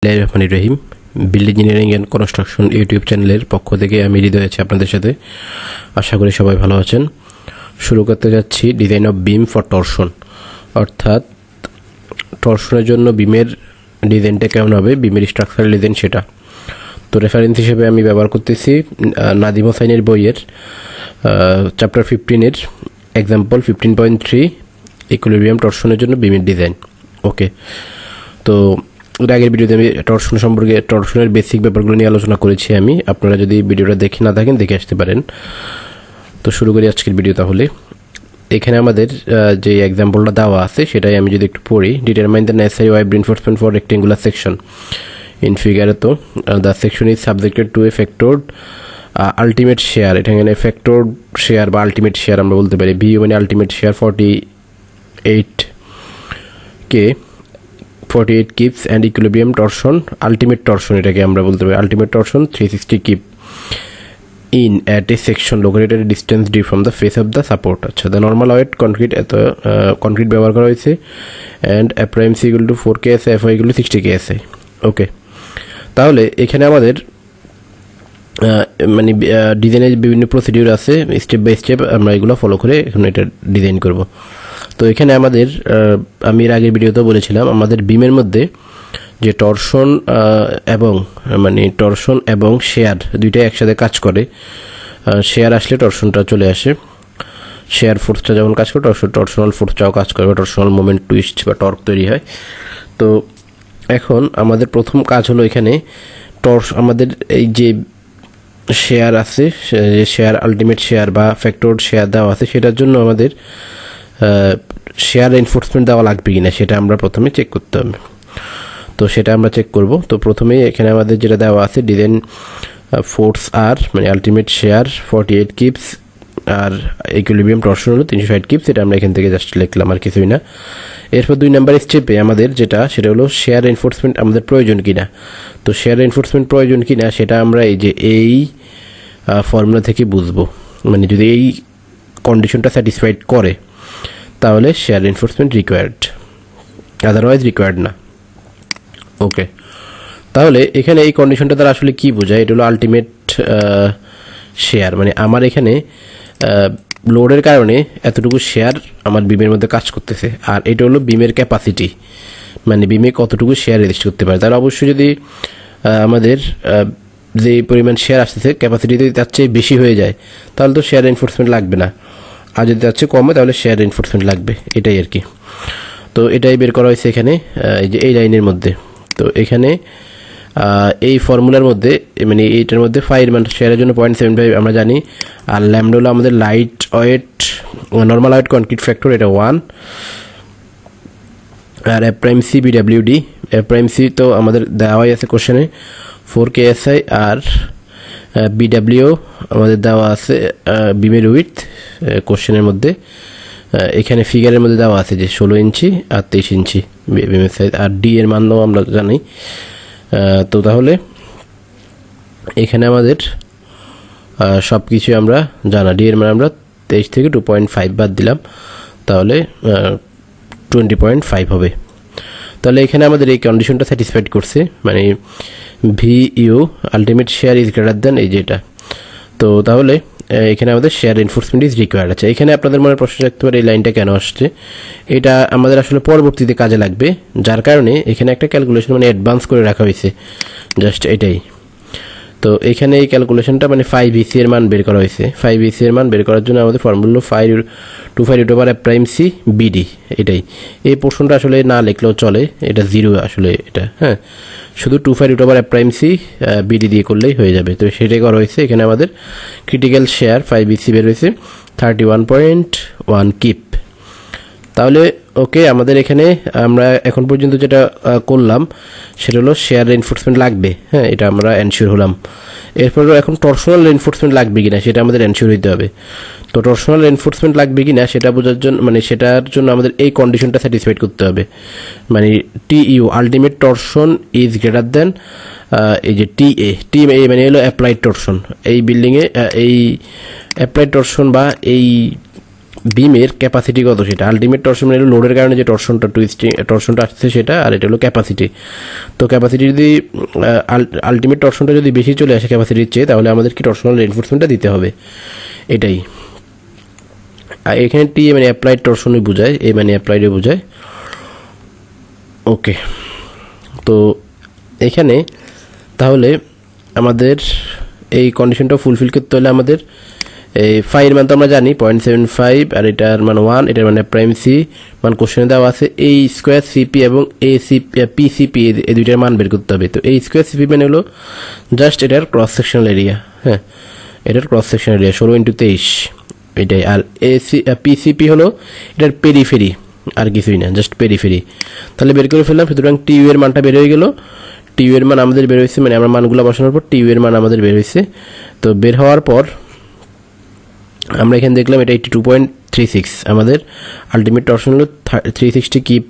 বিসমিল্লাহির রহিম building engineering and construction YouTube চ্যানেলের পক্ষ থেকে আমি হৃদয় আছি আপনাদের সাথে। আশা করি সবাই ভালো আছেন। শুরু করতে যাচ্ছি design of beam for torsion, অর্থাৎ টরশনের জন্য বিমের ডিজাইনটা কেমন হবে, বিমের স্ট্রাকচারাল ডিজাইন সেটা। তো রেফারেন্স হিসেবে আমি ব্যবহার করতেছি নাদিম হোসাইনের বইয়ের চ্যাপ্টার 15-এর এক্সাম্পল 15.3 ইকুইলিব্রিয়াম টরশনের জন্য বিমের ডিজাইন। ওকে, তো আগের ভিডিওতে আমি টরশন সম্পর্কে টরশনের বেসিক ব্যাপারগুলো নিয়ে আলোচনা করেছি আমি। আপনারা যদি ভিডিওটা দেখে না থাকেন দেখে আসতে পারেন। তো শুরু করি আজকের ভিডিও। তাহলে এখানে আমাদের যে এক্সাম্পলটা দেওয়া আছে সেটাই আমি যদি একটু পড়ি। Determine the necessary web reinforcement for rectangular section in ফিগারে। তো the section is subjected to a factored ultimate shear. এটা এখানে ফ্যাক্টরড শেয়ার বা আলটিমেট শেয়ার আমরা বলতে পারি। ভি মানে ultimate shear 48 kips and equilibrium torsion ultimate torsion, এটাকে আমরা বলতে পারি ultimate torsion 360 kip in at a section located a distance D from the face of the support. আচ্ছা, দ্য নর্মাল ওয়েট কনক্রিট, এত কনক্রিট ব্যবহার করা হয়েছে। And FIMC equal to 4 KSI, FI equal to 60 KSI। Okay, তাহলে এখানে আমাদের মানে ডিজাইনের বিভিন্ন প্রসিডিউর আছে, স্টেপ বাই স্টেপ আমরা এগুলো ফলো করে এখন এটা ডিজাইন করব। তো এখানে আমাদের আমি এর আগের ভিডিওতেও বলেছিলাম আমাদের বিমের মধ্যে যে টরশন এবং শেয়ার দুইটাই একসাথে কাজ করে। শেয়ার আসলে টরশনটা চলে আসে, শেয়ার ফোর্সটা যখন কাজ করে টরশনাল ফোর্সটাও কাজ করে, টরশনাল মোমেন্ট টুইস্ট বা টর্ক তৈরি হয়। তো এখন আমাদের প্রথম কাজ হলো এখানে আমাদের এই যে শেয়ার আছে, শেয়ার আলটিমেট শেয়ার বা ফ্যাক্টরড শেয়ার দেওয়া আছে, সেটার জন্য আমাদের শেয়ার এনফোর্সমেন্ট দেওয়া লাগবে কিনা সেটা আমরা প্রথমে চেক করতে হবে। তো সেটা আমরা চেক করব। তো প্রথমেই এখানে আমাদের যেটা দেওয়া আছে ডিজাইন ফোর্স আর মানে আলটিমেট শেয়ার 48 কিপস আর ইকুইলিব্রিয়াম টরশন হলো 360 কিপস। এটা আমরা এখান থেকে জাস্ট লিখলাম, আর কিছুই না। এরপর 2 নাম্বার স্টেপে আমাদের সেটা হলো শেয়ার এনফোর্সমেন্ট আমাদের প্রয়োজন কিনা। তো শেয়ার এনফোর্সমেন্ট প্রয়োজন কিনা সেটা আমরা এই ফর্মুলা থেকে বুঝবো। মানে যদি এই কন্ডিশনটা স্যাটিসফাইড করে তাহলে share enforcement required, otherwise required না। ওকে, তাহলে এখানে এই কন্ডিশনটা দ্বারা আসলে কি বোঝায়? এটা হলো আলটিমেট শেয়ার, মানে আমার এখানে লোডের কারণে এতটুকু শেয়ার আমার বিমের মধ্যে কাজ করতেছে। আর এটা হলো বিমের ক্যাপাসিটি, মানে বিমে কতটুকু শেয়ার রেজিস্ট করতে পারে। তাহলে অবশ্যই যদি আমাদের যে পরিমাণ শেয়ার আসতেছে ক্যাপাসিটি যদি তার চেয়ে বেশি হয়ে যায় তাহলে তো শেয়ার এনফোর্সমেন্ট লাগবে না, আর যদি তার চেয়ে কম হয় তাহলে শেয়ার এনফোর্সমেন্ট লাগবে, এটাই আর কি। তো এটাই বের করা হয়েছে এখানে এই লাইনের মধ্যে। তো এখানে এই ফর্মুলার মধ্যে মানে এইটার মধ্যে ফাইয়ের মান শেয়ারের জন্য 0.75 আমরা জানি। আর ল্যামডা হলো আমাদের light weight normal wait concrete factor, এটা 1। আর এফআইএমসি বিডব্লিউডি, এফআইএমসি তো আমাদের দেওয়াই আছে কোশ্চেনে 4 KSI। আর বিডব্লিউ আমাদের দেওয়া আছে বিমের উইথ কোশ্চেনের মধ্যে, এখানে ফিগারের মধ্যে দেওয়া আছে যে 16 ইঞ্চি আর 23 ইঞ্চি বিমের সাইজ। আর ডি এর মানও আমরা জানি। তো তাহলে এখানে আমাদের সব কিছু আমরা জানা। ডি এর মান আমরা 23 থেকে 2.5 বাদ দিলাম, তাহলে 20.5 হবে। তাহলে এখানে আমাদের এই কন্ডিশনটা স্যাটিসফাইড করছে, মানে V U ultimate share is greater than এই যেটা। তো তাহলে এখানে আমাদের শেয়ার এনফোর্সমেন্ট ইজ রিকোয়ার্ড আছে। এখানে আপনাদের মনে প্রশ্ন রাখতে পারে এই লাইনটা কেন আসছে। এটা আমাদের আসলে পরবর্তীতে কাজে লাগবে, যার কারণে এখানে একটা ক্যালকুলেশন মানে অ্যাডভান্স করে রাখা হয়েছে, জাস্ট এটাই। তো এখানে এই ক্যালকুলেশনটা মানে 5VC এর মান বের করা হয়েছে। 5VC এর মান বের করার জন্য আমাদের ফর্মুলা 5/25 BD, এটাই। এই পোর্শনটা আসলে না লিখলেও চলে, এটা 0 আসলে এটা, হ্যাঁ, শুধু 25/25 BD দিয়ে করলেই হয়ে যাবে। তো সেটাই করা হয়েছে। এখানে আমাদের ক্রিটিক্যাল শেয়ার 5VC বের হয়েছে 31.1 কিপ। তাহলে ওকে, আমাদের এখানে আমরা এখন পর্যন্ত যেটা করলাম সেটা হলো শেয়ার এনফোর্সমেন্ট লাগবে, হ্যাঁ, এটা আমরা এনশিওর হলাম। এরপর এখন টরশনাল এনফোর্সমেন্ট লাগবে কিনা সেটা আমাদের এনশিওর হইতে হবে। তো টরশনাল এনফোর্সমেন্ট লাগবে কিনা সেটা বোঝার জন্য মানে সেটার জন্য আমাদের এই কন্ডিশনটা স্যাটিসফাইড করতে হবে, মানে TU ultimate torsion is greater than এই যে টিএ মানে হলো অ্যাপ্লাইড টরশন। এই বিল্ডিংয়ে এই অ্যাপ্লাইড টরশন বা এই বিমের ক্যাপাসিটি কত সেটা। আলটিমেট টরশন মানে লোডের কারণে যে টরশনটা আসছে সেটা, আর এটা হলো ক্যাপাসিটি। তো ক্যাপাসিটি যদি আলটিমেট টরশনটা যদি বেশি চলে আসে ক্যাপাসিটির চেয়ে, তাহলে আমাদের কি টরশনাল রেইনফোর্সমেন্টটা দিতে হবে, এটাই। আর এখানে টি মানে অ্যাপ্লাইড টরশনই বোঝায়, এ মানে অ্যাপ্লাইডে বোঝায়। ওকে, তো এখানে তাহলে আমাদের এই কন্ডিশনটা ফুলফিল করতে হলে আমাদের এই ফাইয়ের মান তো আমরা জানি 0.75, আর এটার মান 1, এটার মানে প্রাইম সি মান কোশ্চেনে দেওয়া আছে। এই স্কোয়ার সিপি এবং এ পিসিপি এই দুইটার মান বের করতে হবে। তো এই স্কোয়ার সিপি মানে হলো জাস্ট এটার ক্রস সেকশনাল এরিয়া, হ্যাঁ এটার ক্রস সেকশনাল এরিয়া 16x23 এটাই। আর পিসিপি হলো এটার পেরিফেরি, আর কিছুই না, জাস্ট পেরিফেরি। তাহলে বের করে ফেললাম। সুতরাং টিউ এর মানটা বের হয়ে গেল। টিউ এর মান আমাদের বের হয়েছে, মানে আমরা মানগুলো বসানোর পর টিউ এর মান আমাদের বের হয়েছে। তো বের হওয়ার পর আমরা এখানে দেখলাম এটা 82.36, আমাদের আলটিমেট টরশন হলো 360 কিপ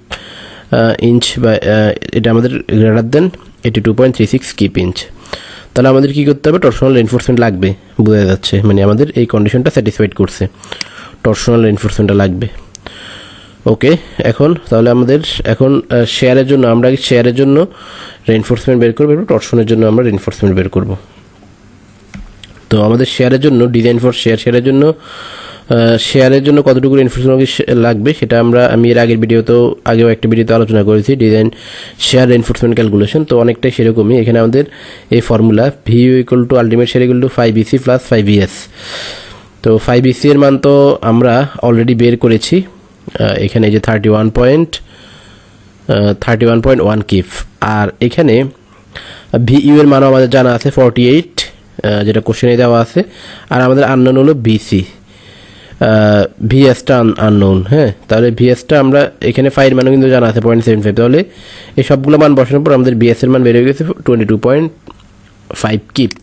ইঞ্চ, বা এটা আমাদের গ্রেটার দেন 82.36 কিপ ইঞ্চ। তাহলে আমাদের কি করতে হবে, টরশনাল রেইনফোর্সমেন্ট লাগবে, বোঝা যাচ্ছে, মানে আমাদের এই কন্ডিশনটা স্যাটিসফাইড করছে, টরশনাল রেইনফোর্সমেন্টটা লাগবে। ওকে, এখন তাহলে আমাদের এখন শেয়ারের জন্য আমরা শেয়ারের জন্য রেইনফোর্সমেন্ট বের করবো, টরশনের জন্য আমরা রেইনফোর্সমেন্ট বের করব। তো আমাদের শেয়ারের জন্য ডিজাইন ফর শেয়ারের জন্য কতটুকু রেইনফোর্সমেন্ট লাগবে সেটা আমি এর আগেও একটা ভিডিওতে আলোচনা করেছি, ডিজাইন শেয়ার রেইনফোর্সমেন্ট ক্যালকুলেশন। তো অনেকটাই সেরকমই। এখানে আমাদের এই formula view equal to ultimate share equal to 5BC plus 5BS। তো 5BC এর মান তো আমরা অলরেডি বের করেছি, এখানে যে 31.1 কিপ। আর এখানে ভিইউ এর মান আমাদের জানা আছে 48, যেটা কোশ্চেনে দেওয়া আছে। আর আমাদের আননোন হলো বিসি, ভিএসটা আননোন। হ্যাঁ, তাহলে ভিএসটা আমরা এখানে ফাইয়ের মানও কিন্তু জানা আছে 0.75। তাহলে এই সবগুলো মান বসানোর পর আমাদের বিএস এর মান বের হয়ে গেছে 22.5 কিপ।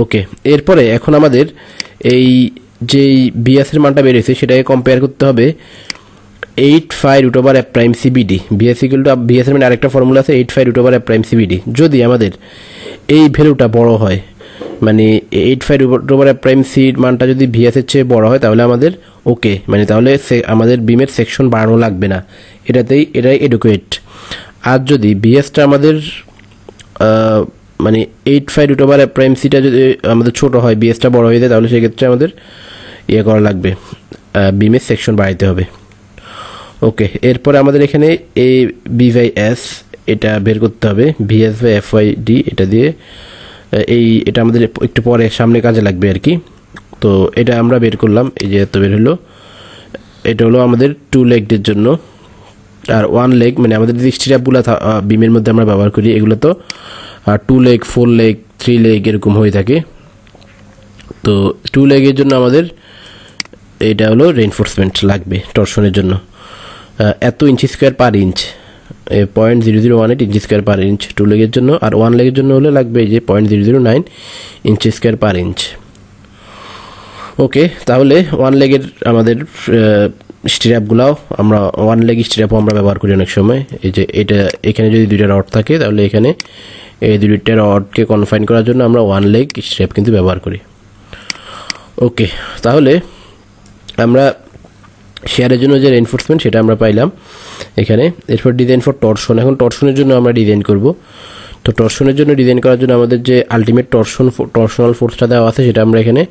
ওকে, এরপরে এখন আমাদের এই যেই বিএস এর মানটা বের হয়েছে সেটাকে কম্পেয়ার করতে হবে 8π√f' CBD। BS equal to BS এর মানে আরেকটা ফর্মুলা আছে 8π√f' CBD। যদি আমাদের এই ভ্যালুটা বড় হয়, মানে 8π√f' মানটা যদি ভিএস এর চেয়ে বড় হয়, তাহলে আমাদের ওকে, মানে তাহলে আমাদের বিমের সেকশন বাড়ানো লাগবে না, এটাই এডুকেট। আর যদি বিএসটা আমাদের মানে 8π√f''টা যদি আমাদের ছোট হয়, বিএসটা বড় হয়ে যায়, তাহলে সেক্ষেত্রে আমাদের করা লাগবে, বিমের সেকশন বাড়াইতে হবে। ওকে, এরপরে আমাদের এখানে এ বি/এস এটা বের করতে হবে, VS/FYD এটা দিয়ে। এটা আমাদের একটু পরে সামনে কাজে লাগবে আর কি। তো এটা আমরা বের করলাম, এই যে এত বের হলো। এটা হলো আমাদের 2 লেগের জন্য। আর 1 লেগ মানে আমাদের যে স্ট্র্যাপগুলো বিমের মধ্যে আমরা ব্যবহার করি, এগুলো তো 2 লেগ, 4 লেগ, 3 লেগ এরকম হয়ে থাকে। তো 2 লেগের জন্য আমাদের এটা হলো রেইনফোর্সমেন্ট লাগবে টরশনের জন্য, এত ইঞ্চি স্কোয়ার পার ইঞ্চ, 0.0018 ইঞ্চি স্কোয়ার পার ইঞ্চ 2 লেগের জন্য। আর 1 লেগের জন্য হলে লাগবে এই যে 0.009 ইঞ্চি স্কোয়ার পার ইঞ্চ। ওকে, তাহলে 1 লেগের আমাদের স্ট্র্যাপগুলাও আমরা 1 লেগ স্ট্র্যাপও আমরা ব্যবহার করি অনেক সময়। এই যে এখানে যদি 2টা রড থাকে, তাহলে এখানে এই 2টা রডকে কনফাইন করার জন্য আমরা 1 লেগ স্ট্র্যাপ কিন্তু ব্যবহার করি। ওকে, তাহলে আমরা শেয়ারের জন্য যে রেইনফোর্সমেন্ট সেটা আমরা পাইলাম এখানে। এরপর ডিজাইন ফর টরশন। এখন টরশনের জন্য আমরা ডিজাইন করব। তো টরশনের জন্য ডিজাইন করার জন্য আমাদের যে আলটিমেট টরশনাল ফোর্সটা দেওয়া আছে সেটা আমরা এখানে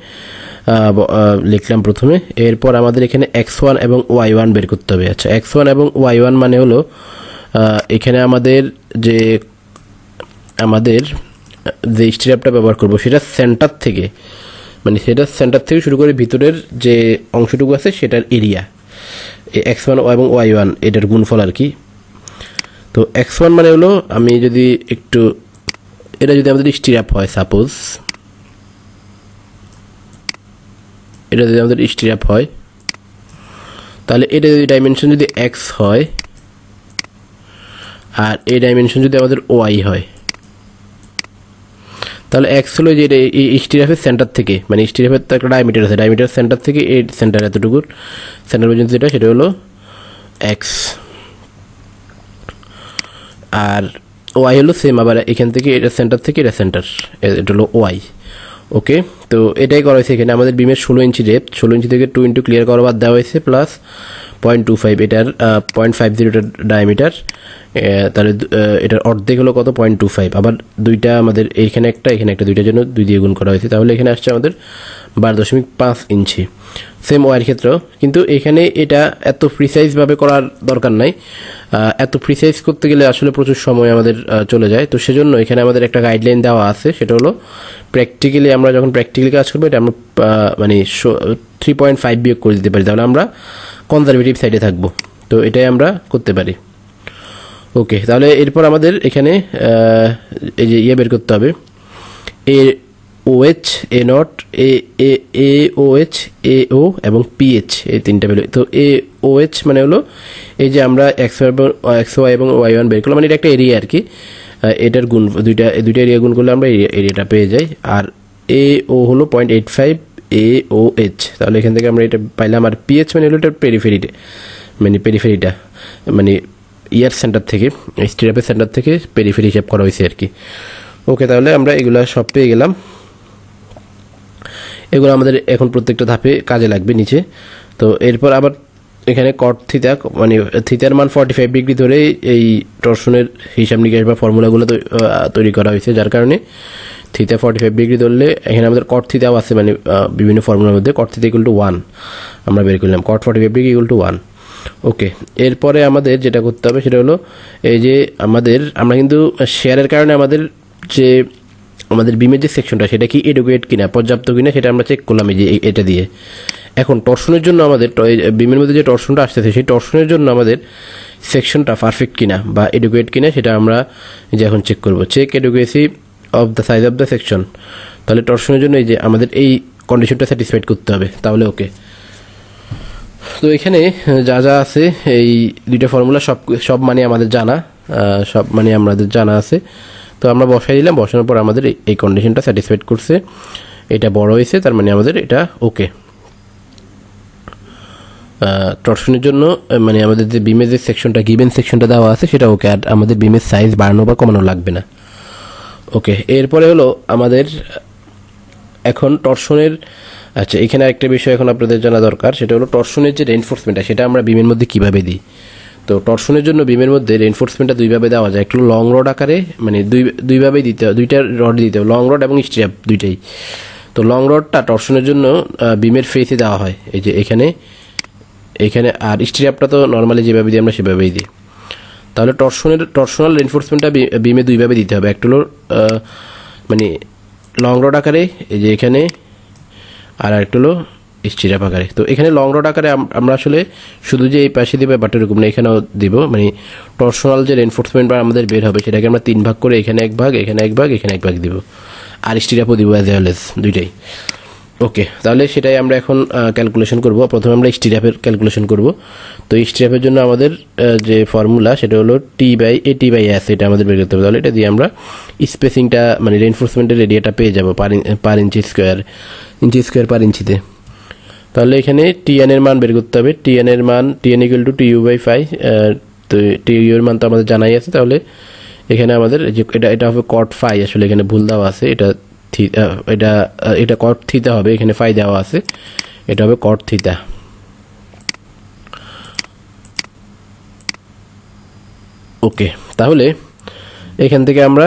লিখলাম প্রথমে। এরপর আমাদের এখানে x1 এবং y1 বের করতে হবে। আচ্ছা, x1 এবং y1 মানে হলো এখানে আমাদের যে স্ট্র্যাপটা ব্যবহার করব সেটা সেন্টার থেকে, মানে সেটা সেন্টার থেকে শুরু করে ভিতরের যে অংশটুকু আছে সেটার এরিয়া, x1 এবং y1 এটার গুণফল আর কি। তো x1 মানে হলো, আমি যদি একটু, এটা যদি আমাদের স্ট্র্যাপ হয়, সাপোজ এটা যদি আমাদের স্ট্র্যাপ হয়, তাহলে এটা যদি ডাইমেনশন যদি x হয় আর এই ডাইমেনশন যদি আমাদের y হয়, তাহলে x হলো যে এই স্ট্র্যাপের সেন্টার থেকে, মানে স্ট্র্যাপের তো একটা ডায়ামিটার আছে, ডায়ামিটার সেন্টার থেকে এই সেন্টার এতটুকুর সেন্টার পর্যন্ত সেটা হলো x। আর y হলো সেম, আবার এখান থেকে এটা সেন্টার থেকে এটা সেন্টার, এটা হলো y। ওকে, তো এটাই করা হয়েছে এখানে আমাদের বিমের 16 ইঞ্চি ডেপথ, 16 ইঞ্চি থেকে 2 ইন্টু ক্লিয়ার করা বাদ দেওয়া হয়েছে প্লাস 0.25 এটার 0.50 এটার ডায়ামিটার, তাহলে এটার অর্ধেক হলো কত 0.25, আবার দুইটা আমাদের এইখানে একটা এখানে একটা, দুইটার জন্য 2 দিয়ে গুণ করা হয়েছে, তাহলে এখানে আসছে আমাদের 12.5 ইঞ্চি। সেম ওয়ার ক্ষেত্রেও কিন্তু এখানে এটা এত প্রিসাইজভাবে করার দরকার নাই, এত প্রিসাইজ করতে গেলে আসলে প্রচুর সময় আমাদের চলে যায়। তো সেজন্য এখানে আমাদের একটা গাইডলাইন দেওয়া আছে, সেটা হলো প্র্যাকটিক্যালি আমরা যখন প্র্যাকটিক্যালি কাজ করবো এটা আমরা মানে 3.5 বিয়োগ করে দিতে পারি, তাহলে আমরা কনজারভেটিভ সাইডে থাকবো। তো এটাই আমরা করতে পারি। ওকে, তাহলে এরপর আমাদের এখানে এই যে ইয়ে বের করতে হবে, OH, A0, AOH, AO এবং PH, এই তিনটা ভ্যালু। তো AOH মানে হলো এই যে আমরা XY এবং Y1 বের করলাম, মানে এটা একটা এরিয়া আর কি, এটার গুণ দুইটা এরিয়া গুণ করলে আমরা এরিয়াটা পেয়ে যাই। আর AO হলো 0.85 AOH, তাহলে এখান থেকে আমরা এটা পাইলাম। আর PH মানে হলো এটা পেরিফেরিটা মানে ইয়ার সেন্টার থেকে, স্টিরাপের সেন্টার থেকে পেরিফেরি হিসাব করা হয়েছে আর কি। ওকে, তাহলে আমরা এগুলা সব পেয়ে গেলাম। এগুলো আমাদের এখন প্রত্যেকটা ধাপে কাজে লাগবে নিচে। তো এরপর আবার এখানে কট থিতা, মানে থিতার মান 45 ডিগ্রি ধরে এই টর্শনের হিসাব নিকাশ বা ফর্মুলাগুলো তৈরি করা হয়েছে, যার কারণে থিতা 45 ডিগ্রি ধরলে এখানে আমাদের কট থিতাও আছে, মানে বিভিন্ন ফর্মুলার মধ্যে কট থিতা ইকুয়াল টু 1 আমরা বের করলাম, কট 45 ডিগ্রি ইকুয়াল টু 1। ওকে, এরপরে আমাদের যেটা করতে হবে সেটা হলো এই যে আমরা কিন্তু শেয়ারের কারণে আমাদের বিমের যে সেকশনটা সেটা কি এডুকেট কিনা, পর্যাপ্ত কিনা, সেটা আমরা চেক করলাম এই যে এটা দিয়ে। এখন টর্শনের জন্য আমাদের বিমের মধ্যে যে টর্শনটা আসতেছে সেই টর্শনের জন্য আমাদের সেকশনটা পারফেক্ট কিনা বা এডুকেট কিনা সেটা আমরা যে এখন চেক করব। Check adequacy of the size of the section, তাহলে টর্শনের জন্য এই যে আমাদের এই কন্ডিশনটা স্যাটিসফাইড করতে হবে, তাহলে ওকে। তো এখানে যা যা আছে এই দুইটা ফর্মুলা সব মানে আমাদের জানা আছে। তো আমরা বসাই দিলাম, বসানোর পর আমাদের এই কন্ডিশনটা স্যাটিসফাইড করছে, এটা বড় হয়েছে, তার মানে আমাদের এটা ওকে। টর্শনের জন্য মানে আমাদের যে বিমের যে সেকশনটা গিভেন সেকশনটা দেওয়া আছে সেটা ওকে, আর আমাদের বিমের সাইজ বাড়ানো বা কমানো লাগবে না। ওকে, এরপরে হলো আমাদের এখন টর্শনের, আচ্ছা এখানে একটা বিষয় এখন আপনাদের জানা দরকার, সেটা হলো টর্শনের যে রেইনফোর্সমেন্টটা সেটা আমরা বিমের মধ্যে কীভাবে দিই। তো টর্শনের জন্য বিমের মধ্যে রেইনফোর্সমেন্টটা দুইভাবে দেওয়া যায়, একটু লং রড আকারে, মানে দুইভাবেই দিতে হবে, দুইটা রড দিতে হবে, লং রড এবং স্ট্র্যাপ দুইটাই। তো লং রডটা টর্শনের জন্য বিমের ফেসে দেওয়া হয়, এই যে এখানে, আর স্ট্র্যাপটা তো নর্মালি যেভাবে দিই আমরা সেভাবেই দিই। তাহলে টর্শনাল রেইনফোর্সমেন্টটা বিমে দুইভাবে দিতে হবে, একটা হলো মানে লং রড আকারে এই যে এখানে, আর একটা হলো স্ট্র্যাপ আকারে। তো এখানে লং রড আকারে আমরা আসলে শুধু যে এই পাশে দিব ব্যাপারটা এরকম না, এখানেও দিব, মানে টর্শনাল যে রেইনফোর্সমেন্ট আমাদের বের হবে সেটাকে আমরা 3 ভাগ করে এখানে 1 ভাগ, এখানে 1 ভাগ, এখানে 1 ভাগ দিব, আর স্ট্র্যাপও দিব অ্যাজ ওয়েল এজ দুইটাই। ওকে, তাহলে সেটাই আমরা এখন ক্যালকুলেশন করব। প্রথমে আমরা স্ট্র্যাপের ক্যালকুলেশন করব। তো স্ট্র্যাপের জন্য আমাদের যে ফর্মুলা সেটা হলো T/A/T/S, এটা আমাদের বের করতে হবে। তাহলে এটা দিয়ে আমরা স্পেসিংটা মানে রেইনফোর্সমেন্টের এরিয়াটা পেয়ে যাব পার ইঞ্চি স্কোয়ার পার ইঞ্চিতে। তাহলে এখানে TN এর মান বের করতে হবে, TN ইকুয়াল টু TU/5, তো TU এর মান তো আমাদের জানাই আছে। তাহলে এখানে আমাদের যে এটা হবে cot phi, আসলে এখানে ভুল দেওয়া আছে, এটা cot থিটা হবে, এখানে phi দেওয়া আছে, এটা হবে cot থিটা। ওকে, তাহলে এখান থেকে আমরা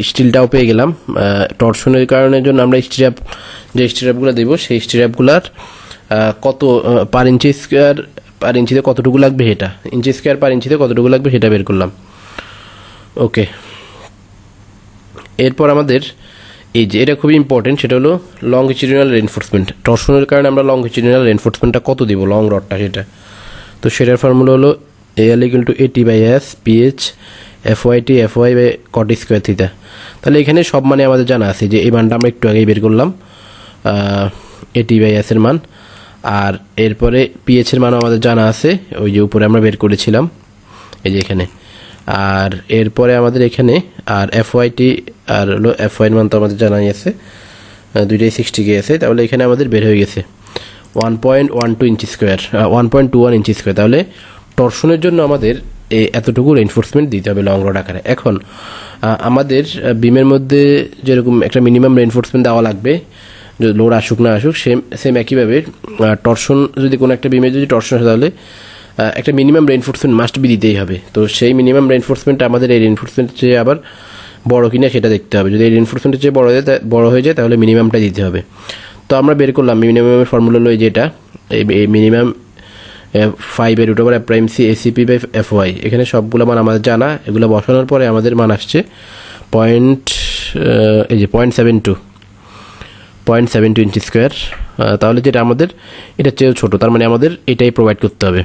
স্টিলটাও পেয়ে গেলাম। টর্শনের কারণের জন্য আমরা যে স্ট্র্যাপগুলো দেবো সেই স্ট্র্যাপগুলার কত পার ইঞ্চিতে কতটুকু লাগবে, সেটা ইঞ্চি স্কোয়ার পার ইঞ্চিতে কতটুকু লাগবে সেটা বের করলাম। ওকে, এরপর আমাদের এই যে এটা খুবই ইম্পর্টেন্ট, সেটা হলো লংগিটিউডিনাল রেইনফোর্সমেন্ট। টর্শনের কারণে আমরা লংগিটিউডিনাল রেইনফোর্সমেন্টটা কত দিব, লং রডটা সেটা। তো সেটার ফর্মুলা হলো AL = AT/S PH FY/cot square theta. তাহলে এখানে সব মানে আমাদের জানা আছে, যে এই মানটা আমরা একটু আগেই বের করলাম, AT/S এর মান, আর এরপরে PH এর মানও আমাদের জানা আছে, ওই যে উপরে আমরা বের করেছিলাম এই যে এখানে। আর এরপরে আমাদের এখানে আর FYT আর হলো FY এর মান তো আমাদের জানাই আছে, দুইটাই 60 কে আছে। তাহলে এখানে আমাদের বের হয়ে গেছে 1.12 ইঞ্চি স্কোয়ার, 1.21 ইঞ্চি স্কোয়ার। তাহলে টর্শনের জন্য আমাদের এতটুকু রেইনফোর্সমেন্ট দিতে হবে লং রড আকারে। এখন আমাদের বিমের মধ্যে যেরকম একটা মিনিমাম রেইনফোর্সমেন্ট দেওয়া লাগবে, লোড আসুক না আসুক সেম একইভাবে টরশন যদি কোনো একটা বিমে যদি টরশন আসে তাহলে একটা মিনিমাম রেইনফোর্সমেন্ট মাস্ট বি দিতেই হবে। তো সেই মিনিমাম রেইনফোর্সমেন্টটা আমাদের এই রেইনফোর্সমেন্টের চেয়ে আবার বড় কিনা সেটা দেখতে হবে। যদি এই রেইনফোর্সমেন্টের চেয়ে বড় হয়ে যায় তাহলে মিনিমামটা দিতে হবে। তো আমরা বের করলাম মিনিমামের ফর্মুলা হলো যেটা এই minimum 5/√f' ACP by FY। এখানে সবগুলো মান আমাদের জানা, এগুলো বসানোর পরে আমাদের মান আসছে 0.72 ইঞ্চি স্কোয়ার। তাহলে যেটা আমাদের এটা চেয়েও ছোটো, তার মানে আমাদের এটাই প্রোভাইড করতে হবে,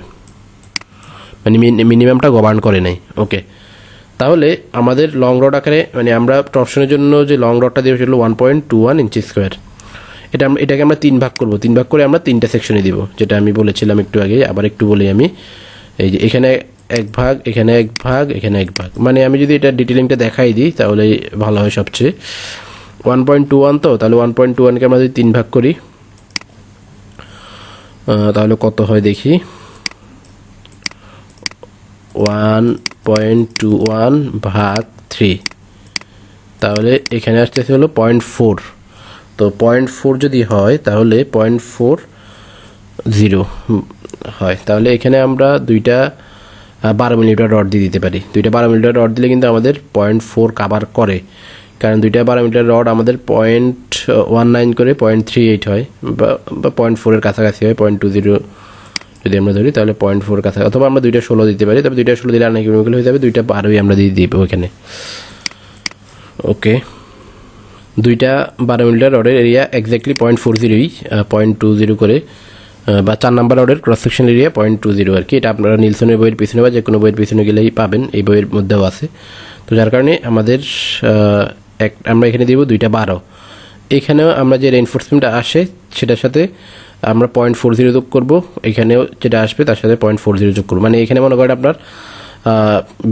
মানে মিনিমামটা গভর্ন করে নাই। ওকে, তাহলে আমাদের লং রড আকারে মানে আমরা টরশনের জন্য যে লং রডটা দেবো সেটা হলো 1.21 ইঞ্চি স্কোয়ার। এটাকে আমরা 3 ভাগ করব, 3 ভাগ করে আমরা 3টা সেকশনে দিব, যেটা আমি বলেছিলাম একটু আগে। আবার একটু বলি আমি, এই যে এখানে 1 ভাগ, এখানে 1 ভাগ, এখানে 1 ভাগ, মানে আমি যদি এটা ডিটেলিংটা দেখাই দিই তাহলে ভালো হয় সবচেয়ে। 1.21 তো, তাহলে 1.21কে আমরা যদি 3 ভাগ করি তাহলে কত হয় দেখি। 1.21 ভাগ 3, তাহলে এখানে আসতেছে হলো 0.4। তো 0.4 যদি হয় তাহলে 0.40 হয়। তাহলে এখানে আমরা দুইটা 12 মিলিমিটার রড দিয়ে দিতে পারি। দুইটা 12 মিলিমিটার রড দিলে কিন্তু আমাদের 0.4 কাভার করে, কারণ দুইটা 12 মিলিমিটার রড আমাদের 0.19 করে 0.38 হয়, বা 0.4-এর কাছাকাছি হয়। 0.20 যদি আমরা ধরি তাহলে 0.4 কাছাকাছি, অথবা আমরা দুইটা 16 দিতে পারি। তবে দুইটা 16 দিলে আনইকুয়াল হয়ে যাবে, দুইটা 12ই আমরা দিয়ে দিব এখানে। ওকে, দুইটা 12 মিলিমিটার রডের এরিয়া এক্স্যাক্টলি 0.40ই 0.20 করে, বা 4 নাম্বার রডের ক্রস সেকশন এরিয়া 0.20 আর কি। এটা আপনারা নিলসনের বইয়ের পিছনে বা যে কোনো বইয়ের পিছনে গেলেই পাবেন, এই বইয়ের মধ্যেও আছে। তো যার কারণে আমাদের আমরা এখানে দিব 2টা 12। এখানেও আমরা যে রেইনফোর্সমেন্টটা আসে সেটার সাথে আমরা 0.40 যোগ করবো, এখানেও যেটা আসবে তার সাথে 0.40 যোগ করবো। মানে এখানে মনে করেন আপনার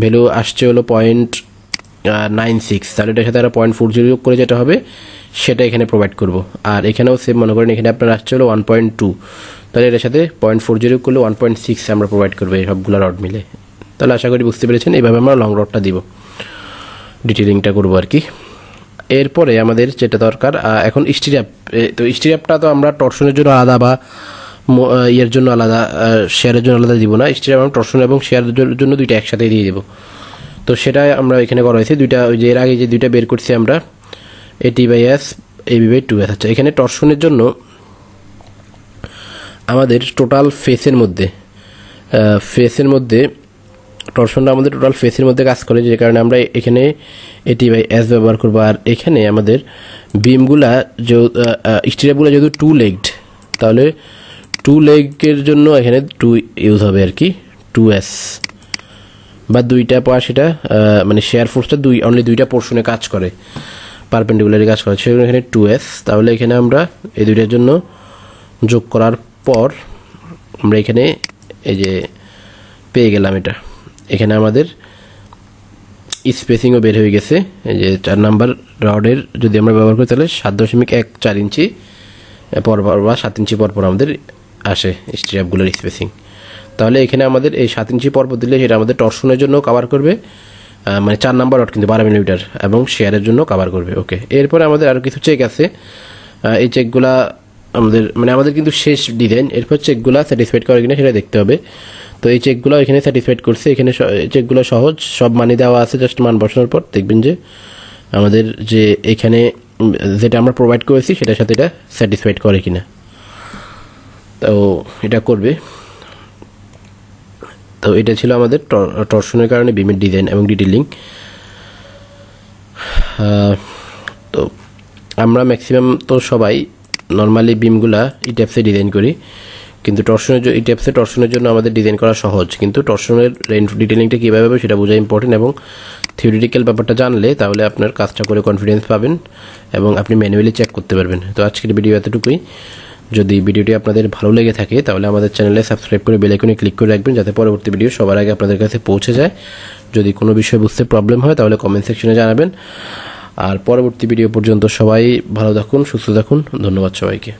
ভ্যালু আসছে হলো 0.96, তাহলে এটার সাথে আমরা 0.40 যোগ করে যেটা হবে সেটা এখানে প্রোভাইড করব। আর এখানেও সেম মনে করেন এখানে আপনার আসছে হলো 1.2, তাহলে এটার সাথে 0.40 যোগ করলে 1.6 আমরা প্রোভাইড করবো এই সবগুলো রড মিলে। তাহলে আশা করি বুঝতে পেরেছেন, এইভাবে আমরা লং রডটা দিব, ডিটেলিংটা করবো আর কি। এরপরে আমাদের যেটা দরকার এখন স্টিরাপ। তো স্টিরাপটা তো আমরা টরশনের জন্য আলাদা বা ইয়ের জন্য আলাদা, শেয়ারের জন্য আলাদা দিব না। স্টিরাপ আমরা টরশন এবং শেয়ারের জন্য দুইটা একসাথে দিয়ে দেবো। তো সেটা আমরা এখানে করা হয়েছে দুইটা, ওই যে এর আগে যে দুইটা বের করছি আমরা, AT/S AB/2S। আচ্ছা, এখানে টরশনের জন্য আমাদের টোটাল ফেসের মধ্যে টরশনটা আমাদের টোটাল ফেসের মধ্যে কাজ করে, যে কারণে আমরা এখানে AT/S ব্যবহার করবো। আর এখানে আমাদের বিমগুলা স্টিরাপগুলো যেহেতু 2 লেগড, তাহলে 2 লেগের জন্য এখানে 2 ইউজ হবে আর কি, 2S বা 2টা পাশ। এটা মানে শেয়ার ফোর্সটা অনলি 2টা পোর্শনে কাজ করে, পারপেন্ডিকুলারলি কাজ করে, সেজন্য এখানে 2S। তাহলে এখানে আমরা এই দুইটার জন্য যোগ করার পর আমরা এখানে এই যে পেয়ে গেলাম এটা। এখানে আমাদের স্পেসিংও বের হয়ে গেছে। এই যে 4 নাম্বার রডের যদি আমরা ব্যবহার করি তাহলে 7.14 ইঞ্চি পরপর বা 7 ইঞ্চি পরপর আমাদের আসে স্টিরাপগুলোর স্পেসিং। তাহলে এখানে আমাদের এই 7 ইঞ্চি পরপর দিলে সেটা আমাদের টরশনের জন্য কভার করবে, মানে 4 নাম্বার রড কিন্তু 12 মিলিমিটার, এবং শেয়ারের জন্য কভার করবে। ওকে, এরপরে আমাদের আরও কিছু চেক আছে। এই চেকগুলা আমাদের কিন্তু শেষ ডিজাইন। এরপর চেকগুলা স্যাটিসফাইড করে কিনা সেটা দেখতে হবে। তো এই চেকগুলো এখানে স্যাটিসফাইড করছে। এখানে চেকগুলো সহজ, সব মানি দেওয়া আছে, জাস্ট মান বসানোর পর দেখবেন যে আমাদের যে এখানে যেটা আমরা প্রোভাইড করেছি সেটার সাথে এটা স্যাটিসফাইড করে কিনা। তো এটা করবে। তো এটা ছিল আমাদের টরশনের কারণে বিমের ডিজাইন এবং ডিটেলিং। তো আমরা ম্যাক্সিমাম তো সবাই নর্মালি বিমগুলা ইটাপসে ডিজাইন করি, কিন্তু টরশনের জন্য আমাদের ডিজাইন করা সহজ, কিন্তু টরশনের ডিটেলিংটা কীভাবে হবে সেটা বোঝা ইম্পর্টেন্ট, এবং থিওরিটিক্যাল ব্যাপারটা জানলে তাহলে আপনার কাজটা করে কনফিডেন্স পাবেন এবং আপনি ম্যানুয়ালি চেক করতে পারবেন। তো আজকের ভিডিও এতটুকুই। যদি ভিডিওটি আপনাদের ভালো লেগে থাকে তাহলে আমাদের চ্যানেলে সাবস্ক্রাইব করে বেল আইকনে ক্লিক করে রাখবেন, যাতে পরবর্তী ভিডিও সবার আগে আপনাদের কাছে পৌঁছে যায়। যদি কোনো বিষয় বুঝতে প্রবলেম হয় তাহলে কমেন্ট সেকশনে জানাবেন। আর পরবর্তী ভিডিও পর্যন্ত সবাই ভালো থাকুন, সুস্থ থাকুন। ধন্যবাদ সবাইকে।